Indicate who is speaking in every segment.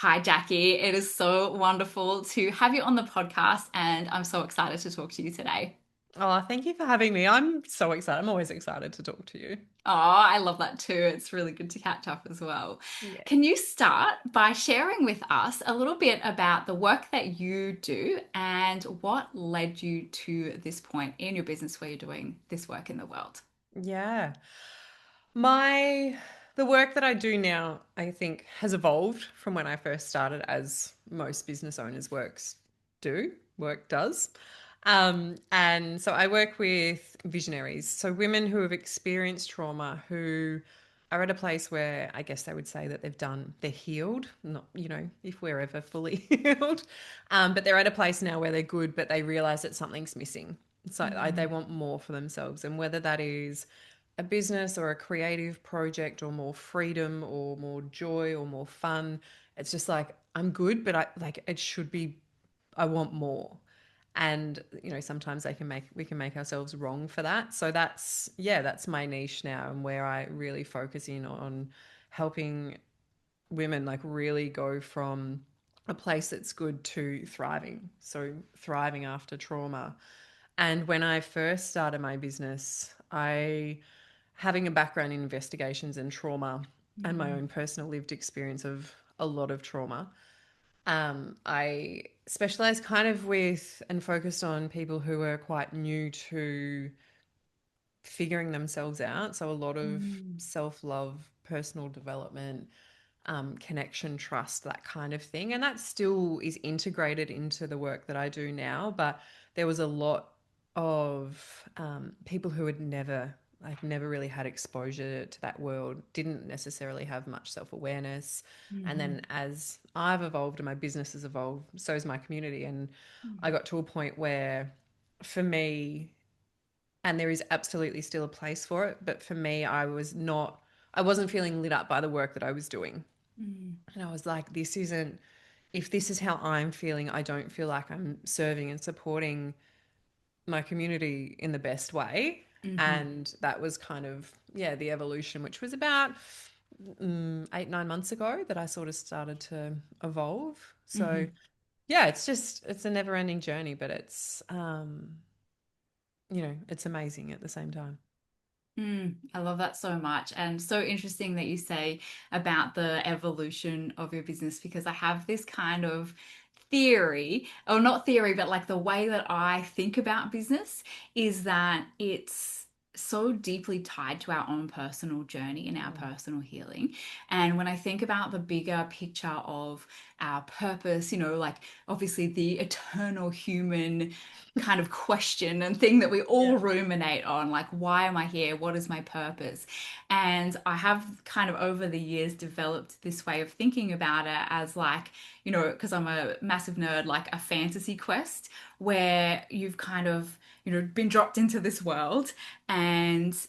Speaker 1: Hi, Jackie. It is so wonderful to have you on the podcast, and I'm so excited to talk to you today.
Speaker 2: Oh, thank you for having me. I'm so excited. I'm always excited to talk to you.
Speaker 1: Oh, I love that too. It's really good to catch up as well.
Speaker 2: Yeah.
Speaker 1: Can you start by sharing with us a little bit about the work that you do and what led you to this point in your business where you're doing this work in the world?
Speaker 2: Yeah. My the work that I do now, I think, has evolved from when I first started, as most business owners work does. And so I work with visionaries, so women who have experienced trauma, who are at a place where I guess they would say that they're healed, not, if we're ever fully healed, but they're at a place now where they're good, but they realize that something's missing. So they
Speaker 1: Mm.
Speaker 2: want more for themselves, and whether that is a business or a creative project or more freedom or more joy or more fun. It's just like I'm good, but I like it should be I want more. And sometimes we can make ourselves wrong for that. So that's my niche now, and where I really focus in on helping women like really go from a place that's good to thriving. So thriving after trauma. And when I first started my business, I having a background in investigations and trauma and my
Speaker 1: Mm.
Speaker 2: own personal lived experience of a lot of trauma, I specialized kind of with and focused on people who were quite new to figuring themselves out. So a lot of
Speaker 1: Mm.
Speaker 2: self love, personal development, connection, trust, that kind of thing. And that still is integrated into the work that I do now. But there was a lot of people who had never really had exposure to that world, didn't necessarily have much self awareness. And
Speaker 1: Mhm.
Speaker 2: then as I've evolved and my business has evolved, so has my community. And I
Speaker 1: Mm.
Speaker 2: got to a point where, for me, and there is absolutely still a place for it, but for me, I wasn't feeling lit up by the work that I was doing.
Speaker 1: Mm.
Speaker 2: And I was like, if this is how I'm feeling, I don't feel like I'm serving and supporting my community in the best way.
Speaker 1: Mhm.
Speaker 2: And that was kind of, yeah, the evolution, which was about 8, 9 months ago that I sort of started to evolve. So,
Speaker 1: Mhm.
Speaker 2: yeah, it's a never ending journey, but it's amazing at the same time.
Speaker 1: I love that so much. And so interesting that you say about the evolution of your business because I have this kind of theory, or not theory, but like the way that I think about business is that it's so deeply tied to our own personal journey and our
Speaker 2: Mm.
Speaker 1: personal healing. And when I think about the bigger picture of our purpose, like obviously the eternal human kind of question and thing that we all
Speaker 2: Yeah.
Speaker 1: ruminate on, like, why am I here? What is my purpose? And I have kind of over the years developed this way of thinking about it as like, because I'm a massive nerd, like a fantasy quest where you've kind of, been dropped into this world and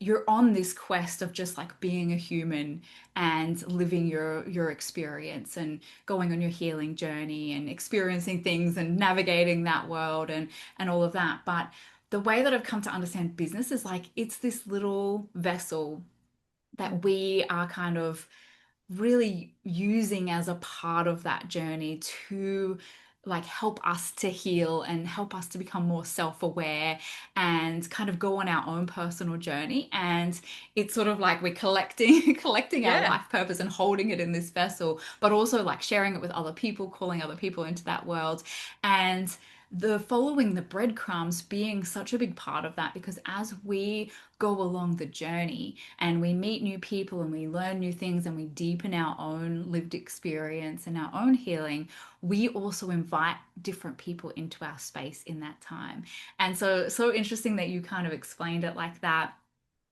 Speaker 1: you're on this quest of just like being a human and living your experience and going on your healing journey and experiencing things and navigating that world and all of that. But the way that I've come to understand business is like it's this little vessel that
Speaker 2: Mm.
Speaker 1: we are kind of really using as a part of that journey to like help us to heal and help us to become more self-aware and kind of go on our own personal journey. And it's sort of like we're collecting collecting our
Speaker 2: Yeah.
Speaker 1: life purpose and holding it in this vessel, but also like sharing it with other people, calling other people into that world. And the following the breadcrumbs being such a big part of that because as we go along the journey and we meet new people and we learn new things and we deepen our own lived experience and our own healing, we also invite different people into our space in that time. And so interesting that you kind of explained it like that,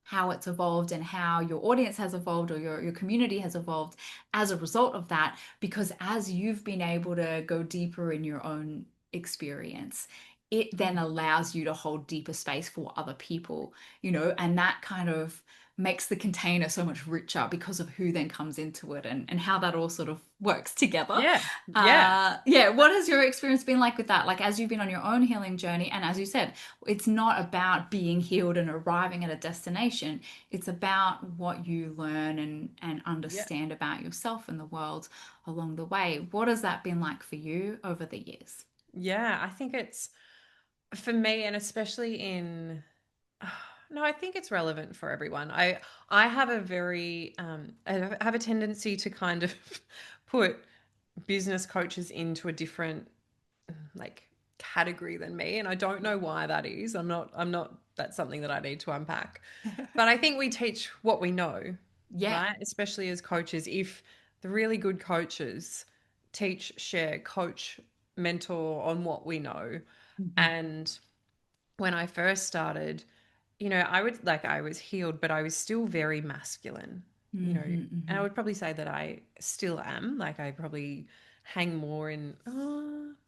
Speaker 1: how it's evolved and how your audience has evolved or your community has evolved as a result of that. Because as you've been able to go deeper in your own experience, it then allows you to hold deeper space for other people, and that kind of makes the container so much richer because of who then comes into it and how that all sort of works together.
Speaker 2: Yeah. Yeah.
Speaker 1: Yeah, what has your experience been like with that? Like, as you've been on your own healing journey, and as you said, it's not about being healed and arriving at a destination. It's about what you learn and
Speaker 2: Yeah.
Speaker 1: understand about yourself and the world along the way. What has that been like for you over the years?
Speaker 2: Yeah. I think it's for me, and especially in no, I think it's relevant for everyone. I have a very I have a tendency to kind of put business coaches into a different like category than me, and I don't know why that is. I'm not that's something that I need to unpack. But I think we teach what we know,
Speaker 1: Yeah.
Speaker 2: right? Especially as coaches, if the really good coaches teach, share, coach, mentor on what we know.
Speaker 1: Hmm.
Speaker 2: And when I first started, I was healed, but I was still very masculine,
Speaker 1: Hmm.
Speaker 2: and I
Speaker 1: Hmm.
Speaker 2: would probably say that I still am. Like I probably hang more in,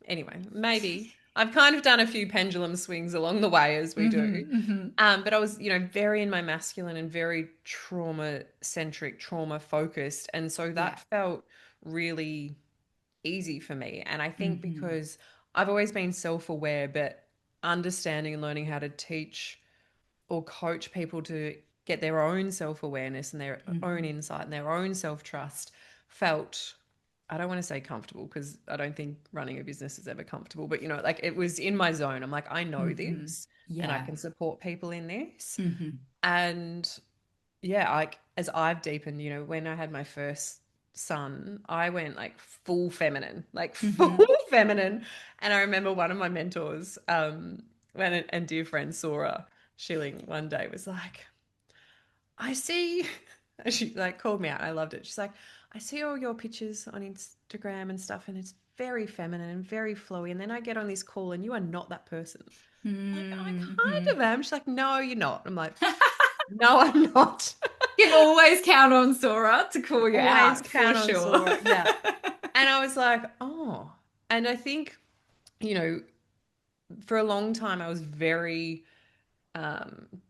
Speaker 2: anyway, maybe I've kind of done a few pendulum swings along the way as we do.
Speaker 1: Hmm. Hmm.
Speaker 2: But I was, very in my masculine and very trauma centric, trauma focused. And so
Speaker 1: Yeah.
Speaker 2: that felt really easy for me. And I think
Speaker 1: Hmm.
Speaker 2: because I've always been self aware, but understanding and learning how to teach or coach people to get their own self awareness and their own
Speaker 1: Hmm.
Speaker 2: insight and their own self trust felt, I don't want to say comfortable because I don't think running a business is ever comfortable, but like it was in my zone. I'm like, I know
Speaker 1: Hmm.
Speaker 2: this and I
Speaker 1: Yeah.
Speaker 2: can support people in this.
Speaker 1: Hmm.
Speaker 2: And yeah, like as I've deepened, when I had my first son, I went like full feminine, like full
Speaker 1: Hmm.
Speaker 2: feminine. And I remember one of my mentors, and dear friend Sora Schilling one day was like, I see, she like called me out. I loved it. She's like, I see all your pictures on Instagram and stuff, and it's very feminine and very flowy. And then I get on this call, and you are not that person. I'm like, I
Speaker 1: Hmm.
Speaker 2: kind of am. She's like, no, you're not. I'm like, no, I'm not.
Speaker 1: Can always count on Sora to call you
Speaker 2: Always
Speaker 1: out for
Speaker 2: count on
Speaker 1: sure.
Speaker 2: Sora. Yeah. And I was like, oh. And I think, you know, for a long time, I was very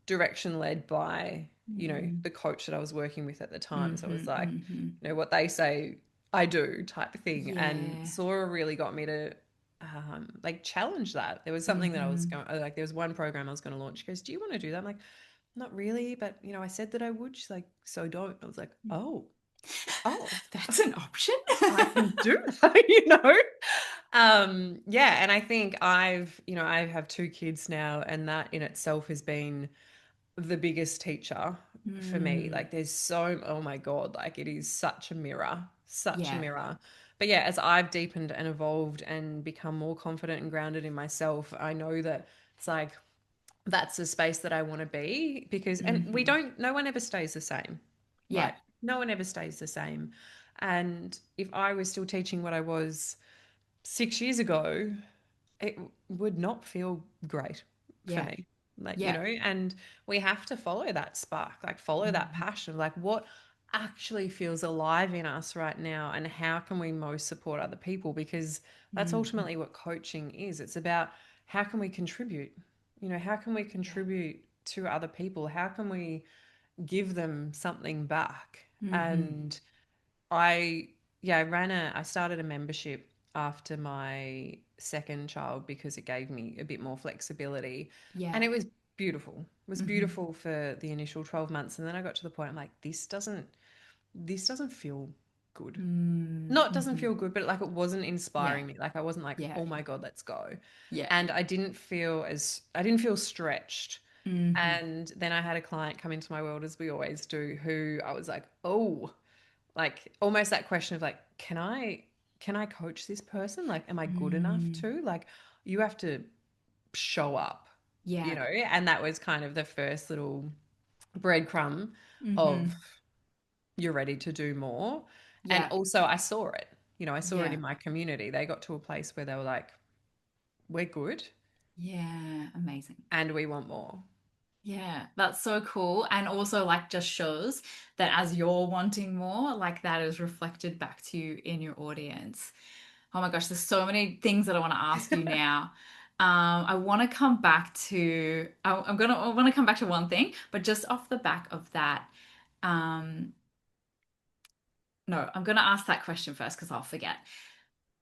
Speaker 2: direction led by,
Speaker 1: Hmm.
Speaker 2: the coach that I was working with at the time. So it was
Speaker 1: Hmm.
Speaker 2: like,
Speaker 1: Hmm.
Speaker 2: what they say, I do type of thing. And
Speaker 1: Yeah.
Speaker 2: Sora really got me to like challenge that. There was something that I was
Speaker 1: Hmm.
Speaker 2: going, like, there was one program I was going to launch. She goes, do you want to do that? I'm like, not really, but I said that I would. She's like, so don't. I was like, oh,
Speaker 1: That's an option.
Speaker 2: I can do that, yeah, and I think I have two kids now, and that in itself has been the biggest teacher for me.
Speaker 1: Hmm.
Speaker 2: Like there's oh my God, like it is such a mirror, such a
Speaker 1: Yeah.
Speaker 2: mirror. But yeah, as I've deepened and evolved and become more confident and grounded in myself, I know that it's like that's the space that I want to be because, and
Speaker 1: Hmm.
Speaker 2: no one ever stays the same,
Speaker 1: Yeah.
Speaker 2: right? No one ever stays the same. And if I was still teaching what I was 6 years ago, it would not feel great for
Speaker 1: Yeah.
Speaker 2: me. Like,
Speaker 1: Yeah.
Speaker 2: and we have to follow that spark, like follow that
Speaker 1: Hmm.
Speaker 2: passion, like what actually feels alive in us right now and how can we most support other people because that's
Speaker 1: Hmm.
Speaker 2: ultimately what coaching is. It's about how can we contribute? How can we
Speaker 1: Yeah.
Speaker 2: contribute to other people? How can we give them something back?
Speaker 1: Hmm.
Speaker 2: And I started a membership after my second child because it gave me a bit more flexibility.
Speaker 1: Yeah.
Speaker 2: And it was beautiful. It was
Speaker 1: Hmm.
Speaker 2: beautiful for the initial 12 months. And then I got to the point I'm like, this doesn't feel good. Not doesn't
Speaker 1: Hmm.
Speaker 2: feel good, but like it wasn't
Speaker 1: Yeah.
Speaker 2: inspiring me. Like I wasn't like,
Speaker 1: Yeah.
Speaker 2: oh my God, let's go.
Speaker 1: Yeah.
Speaker 2: And I didn't feel stretched.
Speaker 1: Hmm.
Speaker 2: And then I had a client come into my world as we always do, who I was like, oh, like almost that question of like, can I coach this person? Like, am I good enough
Speaker 1: Hmm.
Speaker 2: to? Like, you have to show up,
Speaker 1: Yeah.
Speaker 2: and that was kind of the first little breadcrumb of
Speaker 1: Hmm.
Speaker 2: you're ready to do more. And
Speaker 1: Yeah.
Speaker 2: also I saw it. I saw it
Speaker 1: Yeah.
Speaker 2: in my community. They got to a place where they were like, we're good
Speaker 1: Yeah. Amazing.
Speaker 2: and we want more.
Speaker 1: Yeah, that's so cool. And also, like, just shows that as you're wanting more, like, that is reflected back to you in your audience. Oh my gosh, there's so many things that I want to ask you now. I want to come back to I want to come back to one thing, but just off the back of that, um, no, I'm gonna ask that question first because I'll forget.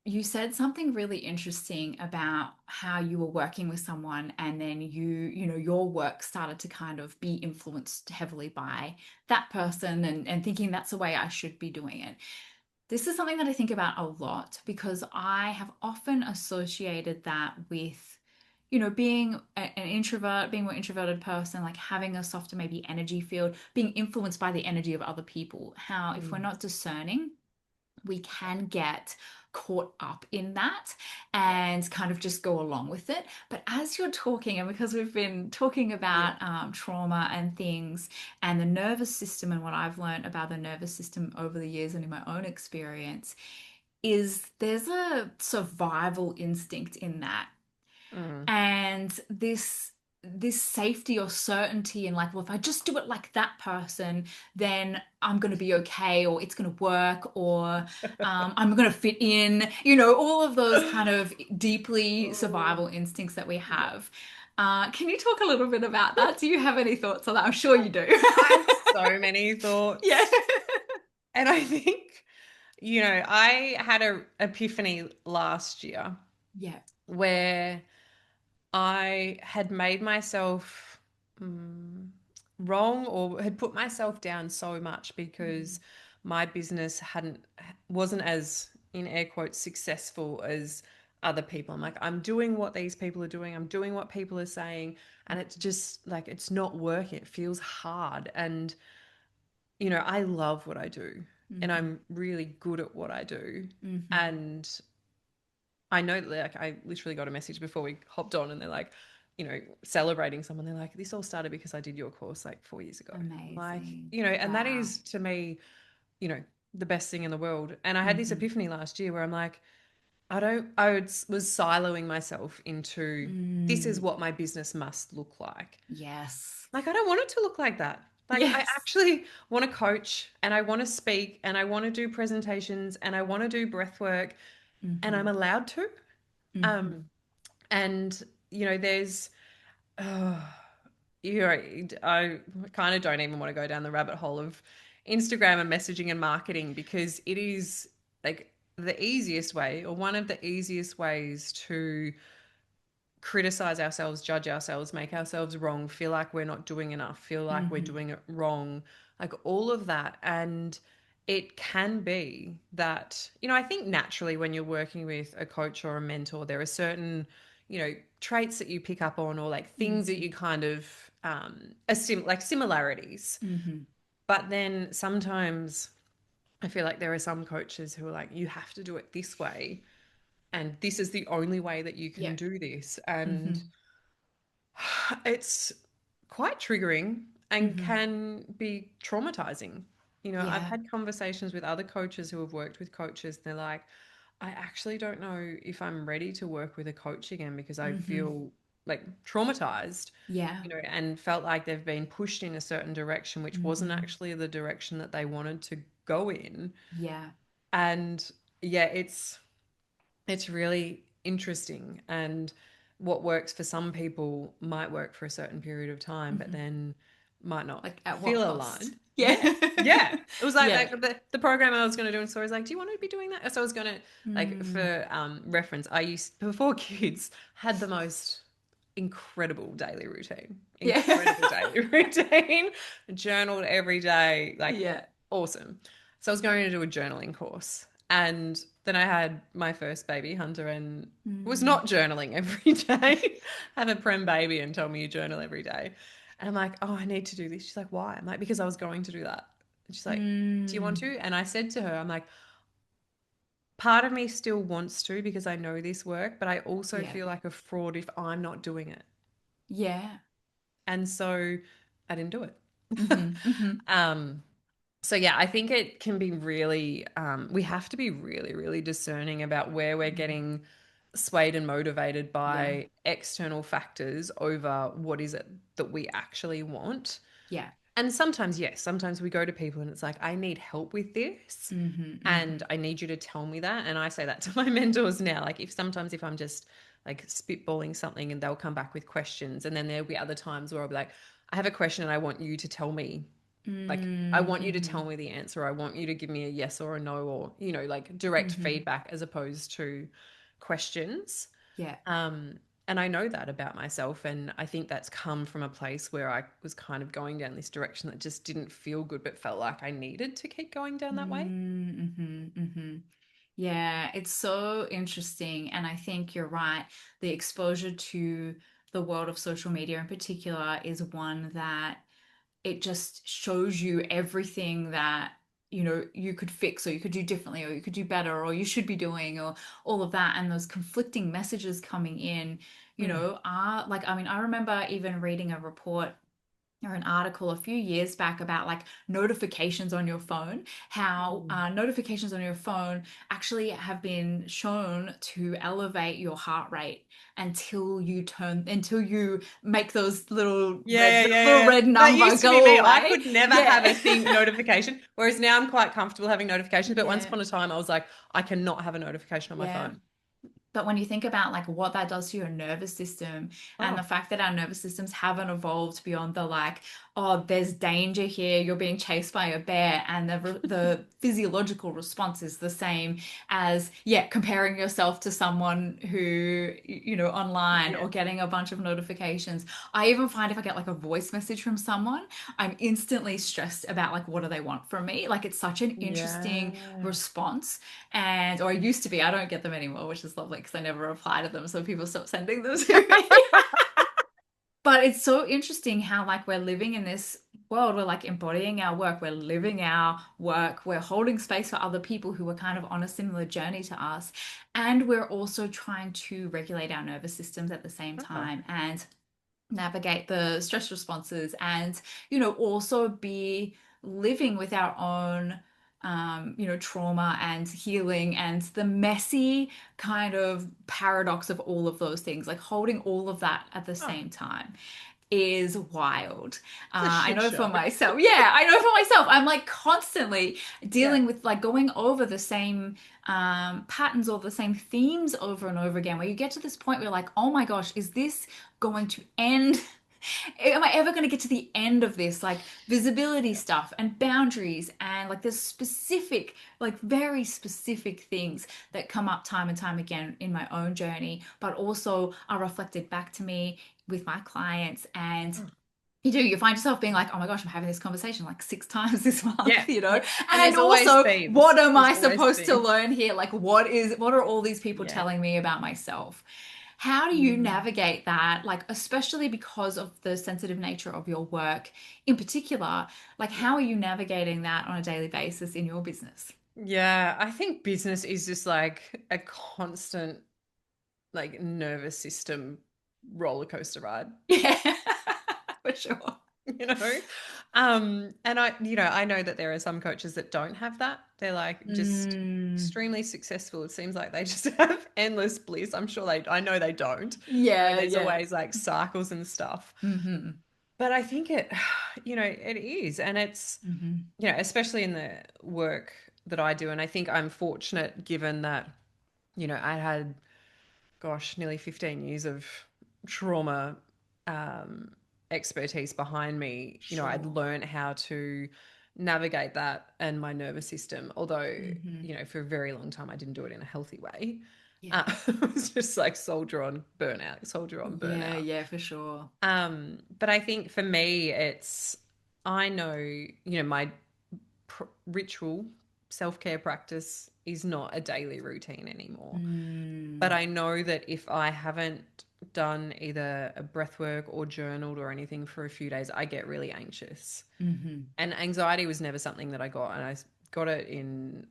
Speaker 1: You said something really interesting about how you were working with someone and then your work started to kind of be influenced heavily by that person and thinking that's the way I should be doing it. This is something that I think about a lot because I have often associated that with, being an introvert, being a more introverted person, like having a softer maybe energy field, being influenced by the energy of other people. How if we're
Speaker 2: Mm.
Speaker 1: not discerning, we can get caught up in that
Speaker 2: Yeah.
Speaker 1: and kind of just go along with it. But as you're talking, and because we've been talking
Speaker 2: Yeah.
Speaker 1: about trauma and things and the nervous system and what I've learned about the nervous system over the years and in my own experience, is there's a survival instinct in that
Speaker 2: Mm.
Speaker 1: and this safety or certainty in like, well, if I just do it like that person, then I'm going to be okay, or it's going to work, or I'm going to fit in, all of those kind of deeply
Speaker 2: Oh,
Speaker 1: survival instincts that we
Speaker 2: yeah.
Speaker 1: have. Can you talk a little bit about that? Do you have any thoughts on that? I'm sure you do.
Speaker 2: I have so many
Speaker 1: Yeah.
Speaker 2: thoughts. And I think, I had a epiphany last year
Speaker 1: Yeah.
Speaker 2: where I had made myself mm, wrong or had put myself down so much
Speaker 1: Mm,
Speaker 2: because my business wasn't as in air quotes successful as other people. I'm like, I'm doing what these people are doing, I'm doing what people are saying, and it's just like it's not working. It feels hard. And I love what I do and
Speaker 1: mm-hmm,
Speaker 2: I'm really good at what I do.
Speaker 1: mm-hmm.
Speaker 2: And I know that like I literally got a message before we hopped on and they're like, celebrating someone. They're like, this all started because I did your course like 4 years ago. I'm like,
Speaker 1: Amazing.
Speaker 2: and that
Speaker 1: Wow.
Speaker 2: is to me, you know, the best thing in the world. And I had this
Speaker 1: Mm-hmm.
Speaker 2: epiphany last year where I'm like, I was siloing myself into this is
Speaker 1: Mm.
Speaker 2: what my business must look like.
Speaker 1: Yes.
Speaker 2: Like, I don't want it to look like that. Like, I
Speaker 1: Yes.
Speaker 2: actually want to coach and I want to speak and I want to do presentations and I want to do breath work and I'm
Speaker 1: Mm-hmm.
Speaker 2: allowed to.
Speaker 1: Mm-hmm.
Speaker 2: Um, and, there's, oh, I kind of don't even want to go down the rabbit hole of Instagram and messaging and marketing because it is like the easiest way or one of the easiest ways to criticize ourselves, judge ourselves, make ourselves wrong, feel like we're not doing enough, feel like we're
Speaker 1: Mm-hmm.
Speaker 2: doing it wrong, like all of that. And it can be that, I think naturally when you're working with a coach or a mentor, there are certain, traits that you pick up on or like things that
Speaker 1: Mm-hmm.
Speaker 2: you kind of like similarities.
Speaker 1: Mm-hmm.
Speaker 2: But then sometimes I feel like there are some coaches who are like, you have to do it this way. And this is the only way that you can
Speaker 1: Yeah.
Speaker 2: do this. And
Speaker 1: Mm-hmm.
Speaker 2: it's quite triggering and
Speaker 1: Mm-hmm.
Speaker 2: can be traumatizing. I've
Speaker 1: Yeah.
Speaker 2: had conversations with other coaches who have worked with coaches, and they're like, I actually don't know if I'm ready to work with a coach again because I
Speaker 1: Mm-hmm.
Speaker 2: feel like traumatized,
Speaker 1: Yeah.
Speaker 2: and felt like they've been pushed in a certain direction, which wasn't
Speaker 1: Mm-hmm.
Speaker 2: actually the direction that they wanted to go in.
Speaker 1: Yeah.
Speaker 2: And yeah, it's really interesting. And what works for some people might work for a certain period of time, but
Speaker 1: Mm-hmm.
Speaker 2: then might not
Speaker 1: Like at what
Speaker 2: feel
Speaker 1: cost?
Speaker 2: aligned.
Speaker 1: Yeah.
Speaker 2: Yeah. Yeah. It was like,
Speaker 1: Yeah.
Speaker 2: the program I was going to do in stories, like, do you want to be doing that? So I was going to, like,
Speaker 1: Mm.
Speaker 2: for reference, I used, before kids, had the most incredible daily routine.
Speaker 1: Yeah.
Speaker 2: Incredible daily routine. Journaled every day, like
Speaker 1: Yeah.
Speaker 2: awesome. So I was going to do a journaling course. And then I had my first baby, Hunter, and was
Speaker 1: Mm.
Speaker 2: not journaling every day. Have a prem baby and tell me you journal every day. And I'm like, oh, I need to do this. She's like, why? I'm like, because I was going to do that. And she's like, do you want
Speaker 1: Mm.
Speaker 2: to? And I said to her, I'm like, part of me still wants to because I know this work, but I also
Speaker 1: Yeah.
Speaker 2: feel like a fraud if I'm not doing it.
Speaker 1: Yeah.
Speaker 2: And so I didn't do it.
Speaker 1: Mm-hmm. Mm-hmm.
Speaker 2: um, so yeah, I think it can be really, we have to be really, really discerning about where we're
Speaker 1: Mm.
Speaker 2: getting swayed and motivated
Speaker 1: Yeah.
Speaker 2: by external factors over what is it that we actually want.
Speaker 1: Yeah.
Speaker 2: And sometimes, yes, sometimes we go to people and it's like, I need help with this.
Speaker 1: Mm-hmm. Mm-hmm.
Speaker 2: And I need you to tell me that. And I say that to my mentors now. Like, if I'm just like spitballing something and they'll come back with questions. And then there'll be other times where I'll be like, I have a question and I want you to tell me, like, I want you to
Speaker 1: Mm-hmm.
Speaker 2: tell me the answer. I want you to give me a yes or a no, or, like direct
Speaker 1: Mm-hmm.
Speaker 2: feedback as opposed to questions.
Speaker 1: Yeah.
Speaker 2: Um, and I know that about myself. And I think that's come from a place where I was kind of going down this direction that just didn't feel good, but felt like I needed to keep going down that way.
Speaker 1: Mm-hmm. Mm-hmm. Yeah, it's so interesting. And I think you're right. The exposure to the world of social media in particular is one that it just shows you everything that you could fix or you could do differently or you could do better or you should be doing or all of that, and those conflicting messages coming in
Speaker 2: Mm.
Speaker 1: are like, I mean, I remember even reading a report or an article a few years back about like notifications on your phone, how
Speaker 2: Mm.
Speaker 1: notifications on your phone actually have been shown to elevate your heart rate until you make those
Speaker 2: Yeah, yeah, yeah,
Speaker 1: little
Speaker 2: yeah.
Speaker 1: red
Speaker 2: That
Speaker 1: number
Speaker 2: used to be
Speaker 1: go
Speaker 2: me. I
Speaker 1: away.
Speaker 2: could never have
Speaker 1: Yeah.
Speaker 2: a think notification, whereas now I'm quite comfortable having notifications. But once
Speaker 1: Yeah.
Speaker 2: upon a time, I was like, I cannot have a notification on my
Speaker 1: Yeah.
Speaker 2: phone.
Speaker 1: But when you think about like what that does to your nervous system and the
Speaker 2: Oh,
Speaker 1: fact that our nervous systems haven't evolved beyond the like, oh, there's danger here, you're being chased by a bear, and the physiological response is the same as, yeah, comparing yourself to someone who, online,
Speaker 2: yeah.
Speaker 1: or getting a bunch of notifications. I even find if I get like a voice message from someone, I'm instantly stressed about like what do they want from me? Like it's such an interesting
Speaker 2: Yeah.
Speaker 1: response. And or I used to be, I don't get them anymore, which is lovely because I never reply to them, so people stop sending them to me. But it's so interesting how like we're living in this world, we're like embodying our work, we're living our work, we're holding space for other people who are kind of on a similar journey to us, and we're also trying to regulate our nervous systems at the same
Speaker 2: Oh.
Speaker 1: time and navigate the stress responses, and also be living with our own trauma and healing and the messy kind of paradox of all of those things, like holding all of that at the
Speaker 2: Oh.
Speaker 1: same time is wild.
Speaker 2: It's a
Speaker 1: I
Speaker 2: shit
Speaker 1: know for
Speaker 2: show.
Speaker 1: myself. Yeah, I know for myself. I'm like constantly
Speaker 2: Yeah.
Speaker 1: dealing with like going over the same patterns or the same themes over and over again, where you get to this point where you're like, oh my gosh, is this going to end? Am I ever going to get to the end of this? Like visibility stuff and boundaries, and like there's specific, like very specific things that come up time and time again in my own journey, but also are reflected back to me with my clients. And
Speaker 2: Oh.
Speaker 1: you find yourself being like, oh my gosh, I'm having this conversation like 6 times this
Speaker 2: Yeah.
Speaker 1: month,
Speaker 2: Yeah. And
Speaker 1: and
Speaker 2: there's always
Speaker 1: also, what
Speaker 2: themes.
Speaker 1: am
Speaker 2: There's
Speaker 1: I
Speaker 2: always
Speaker 1: supposed to
Speaker 2: themes.
Speaker 1: learn here? Like, what are all these people
Speaker 2: Yeah.
Speaker 1: telling me about myself? How do you
Speaker 2: Mm.
Speaker 1: navigate that? Like, especially because of the sensitive nature of your work in particular, like,
Speaker 2: Yeah.
Speaker 1: how are you navigating that on a daily basis in your business?
Speaker 2: Yeah. I think business is just like a constant, like, nervous system roller coaster ride.
Speaker 1: Yeah, for sure.
Speaker 2: you know and I know that there are some coaches that don't have that. They're like just
Speaker 1: Mm,
Speaker 2: extremely successful. It seems like they just have endless bliss. I know they don't. I mean,
Speaker 1: yeah,
Speaker 2: there's
Speaker 1: yeah.
Speaker 2: always like cycles and stuff,
Speaker 1: Mm-hmm.
Speaker 2: but I think it it is, and it's
Speaker 1: Mm-hmm.
Speaker 2: especially in the work that I do. And I think I'm fortunate given that I had, gosh, nearly 15 years of trauma um, expertise behind me. I'd
Speaker 1: Sure.
Speaker 2: learned how to navigate that and my nervous system, although,
Speaker 1: Mm-hmm.
Speaker 2: for a very long time, I didn't do it in a healthy way.
Speaker 1: Yeah.
Speaker 2: It was just like soldier on burnout, soldier on
Speaker 1: Yeah,
Speaker 2: burnout.
Speaker 1: yeah, for sure.
Speaker 2: But I think for me, I know, my ritual self care practice is not a daily routine anymore. But
Speaker 1: Mm,
Speaker 2: I know that if I haven't done either a breath work or journaled or anything for a few days, I get really anxious.
Speaker 1: mm-hmm.
Speaker 2: And anxiety was never something that I got. And I got it in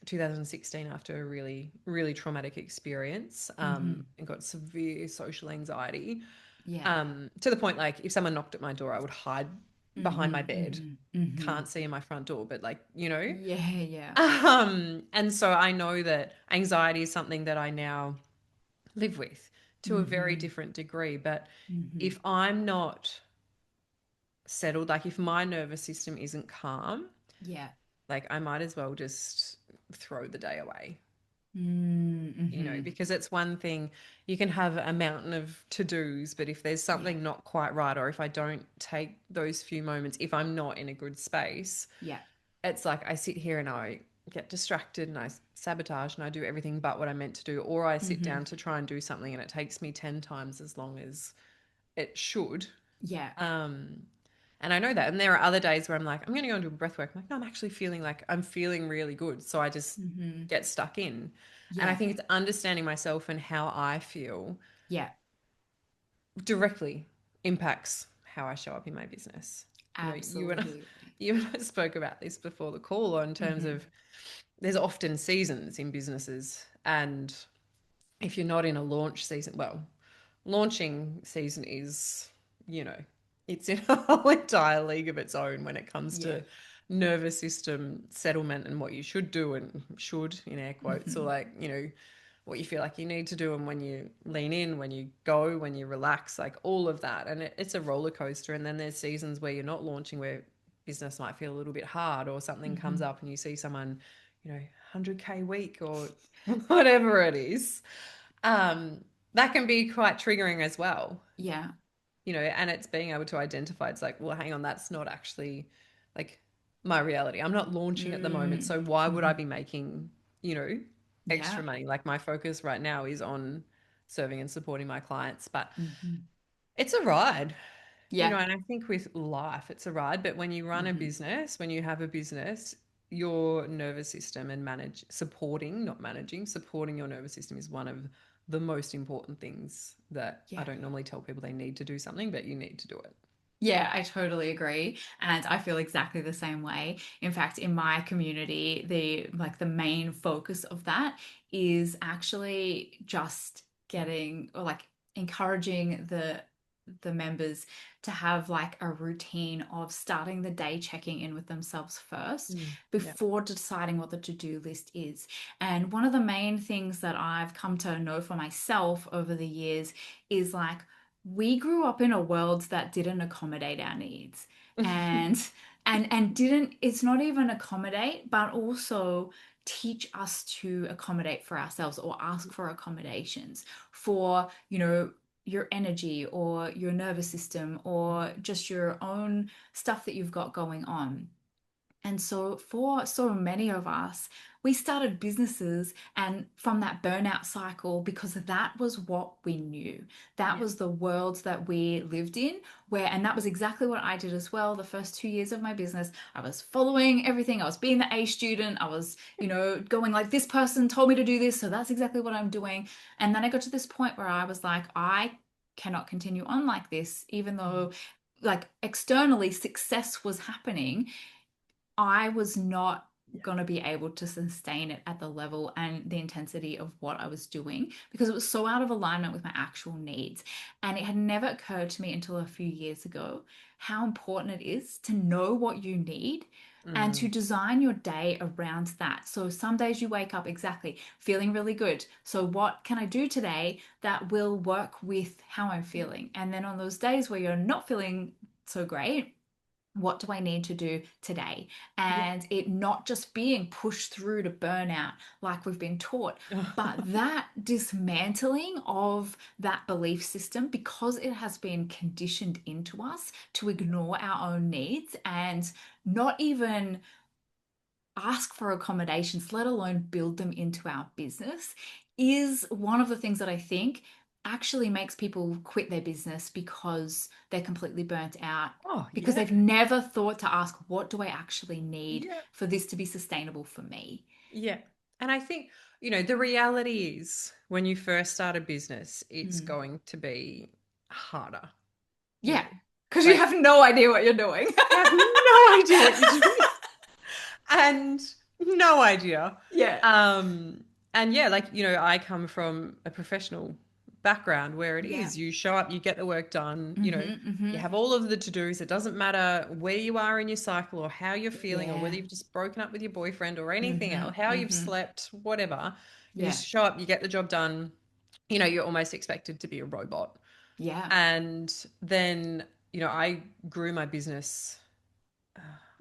Speaker 2: 2016 after a really, really traumatic experience,
Speaker 1: Mm-hmm.
Speaker 2: and got severe social anxiety,
Speaker 1: Yeah.
Speaker 2: to the point like if someone knocked at my door, I would hide behind my
Speaker 1: Mm-hmm.
Speaker 2: bed.
Speaker 1: Mm-hmm. Mm-hmm.
Speaker 2: Can't see in my front door, but like.
Speaker 1: Yeah, yeah.
Speaker 2: And so I know that anxiety is something that I now live with to a very
Speaker 1: Mm-hmm.
Speaker 2: different degree. But
Speaker 1: Mm-hmm.
Speaker 2: if I'm not settled, like if my nervous system isn't calm,
Speaker 1: Yeah.
Speaker 2: like I might as well just throw the day away.
Speaker 1: Mm-hmm.
Speaker 2: because it's one thing you can have a mountain of to-dos, but if there's
Speaker 1: Yeah.
Speaker 2: something not quite right, or if I don't take those few moments, if I'm not in a good space,
Speaker 1: Yeah.
Speaker 2: it's like I sit here and I get distracted and I sabotage and I do everything but what I meant to do, or I sit
Speaker 1: Mm-hmm.
Speaker 2: down to try and do something and it takes me 10 times as long as it should.
Speaker 1: Yeah.
Speaker 2: Um, and I know that. And there are other days where I'm like, I'm going to go and do breath work. I'm like, no, I'm feeling really good. So I just
Speaker 1: Mm-hmm.
Speaker 2: get stuck in. And I
Speaker 1: Yeah.
Speaker 2: think it's understanding myself and how I feel
Speaker 1: Yeah.
Speaker 2: directly impacts how I show up in my business.
Speaker 1: Absolutely.
Speaker 2: you and I spoke about this before the call in terms
Speaker 1: Mm-hmm.
Speaker 2: of there's often seasons in businesses, and if you're not in a launch season, well, launching season is, you know, it's in a whole entire league of its own when it comes
Speaker 1: Yeah.
Speaker 2: to nervous system settlement and what you should do and should in air quotes, or
Speaker 1: Mm-hmm.
Speaker 2: like, what you feel like you need to do and when you lean in, when you go, when you relax, like all of that. And it's a roller coaster. And then there's seasons where you're not launching, where business might feel a little bit hard, or something comes
Speaker 1: Mm-hmm.
Speaker 2: up and you see someone, 100K week or whatever it is. Um, that can be quite triggering as well,
Speaker 1: Yeah.
Speaker 2: and it's being able to identify, it's like, well, hang on, that's not actually like my reality. I'm not launching at the moment, so why would I
Speaker 1: Mm-hmm.
Speaker 2: be making, you know, extra
Speaker 1: Yeah.
Speaker 2: money? Like my focus right now is on serving and supporting my clients, but
Speaker 1: Mm-hmm.
Speaker 2: it's a ride.
Speaker 1: Yeah.
Speaker 2: And I think with life, it's a ride. But when you run a
Speaker 1: Mm-hmm.
Speaker 2: business, when you have a business, your nervous system and supporting, not managing, supporting your nervous system is one of the most important things that I
Speaker 1: Yeah.
Speaker 2: don't normally tell people they need to do something, but you need to do it.
Speaker 1: Yeah, I totally agree. And I feel exactly the same way. In fact, in my community, the main focus of that is actually just getting or like encouraging the members to have like a routine of starting the day checking in with themselves first
Speaker 2: Mm. Yeah.
Speaker 1: before deciding what the to-do list is. And one of the main things that I've come to know for myself over the years is like we grew up in a world that didn't accommodate our needs and and didn't, it's not even accommodate but also teach us to accommodate for ourselves or ask for accommodations for your energy or your nervous system or just your own stuff that you've got going on. And so, for so many of us, we started businesses and from that burnout cycle because that was what we knew. That
Speaker 2: Yeah.
Speaker 1: was the world that we lived in, and that was exactly what I did as well. The first 2 years of my business, I was following everything. I was being the A student. I was, going like, this person told me to do this. So that's exactly what I'm doing. And then I got to this point where I was like, I cannot continue on like this, even though like externally success was happening. I was not
Speaker 2: Yeah.
Speaker 1: going to be able to sustain it at the level and the intensity of what I was doing because it was so out of alignment with my actual needs. And it had never occurred to me until a few years ago how important it is to know what you need and to
Speaker 2: Mm.
Speaker 1: design your day around that. So some days you wake up exactly feeling really good. So what can I do today that will work with how I'm
Speaker 2: Yeah.
Speaker 1: feeling? And then on those days where you're not feeling so great, what do I need to do today?
Speaker 2: Yeah.
Speaker 1: And it not just being pushed through to burnout like we've been taught, but that dismantling of that belief system because it has been conditioned into us to ignore our own needs and not even ask for accommodations, let alone build them into our business, is one of the things that I think actually makes people quit their business because they're completely burnt out,
Speaker 2: Oh,
Speaker 1: because
Speaker 2: yeah.
Speaker 1: they've never thought to ask, what do I actually need
Speaker 2: Yeah.
Speaker 1: for this to be sustainable for me?
Speaker 2: Yeah. And I think, the reality is when you first start a business, it's
Speaker 1: Mm.
Speaker 2: going to be harder, you
Speaker 1: Yeah,
Speaker 2: know.
Speaker 1: because you
Speaker 2: Like
Speaker 1: have no idea what you're doing.
Speaker 2: you have no idea what you're doing. And no idea.
Speaker 1: Yeah.
Speaker 2: Um, and yeah, like, I come from a professional background where it
Speaker 1: Yeah.
Speaker 2: is you show up, you get the work done,
Speaker 1: Mm-hmm.
Speaker 2: you
Speaker 1: Mm-hmm.
Speaker 2: have all of the to-dos. It doesn't matter where you are in your cycle or how you're feeling or whether
Speaker 1: Yeah.
Speaker 2: you've just broken up with your boyfriend or anything
Speaker 1: Mm-hmm.
Speaker 2: else, how you've
Speaker 1: Mm-hmm.
Speaker 2: slept, whatever. You
Speaker 1: Yeah.
Speaker 2: just show up, you get the job done. You're almost expected to be a robot.
Speaker 1: Yeah.
Speaker 2: And then, I grew my business,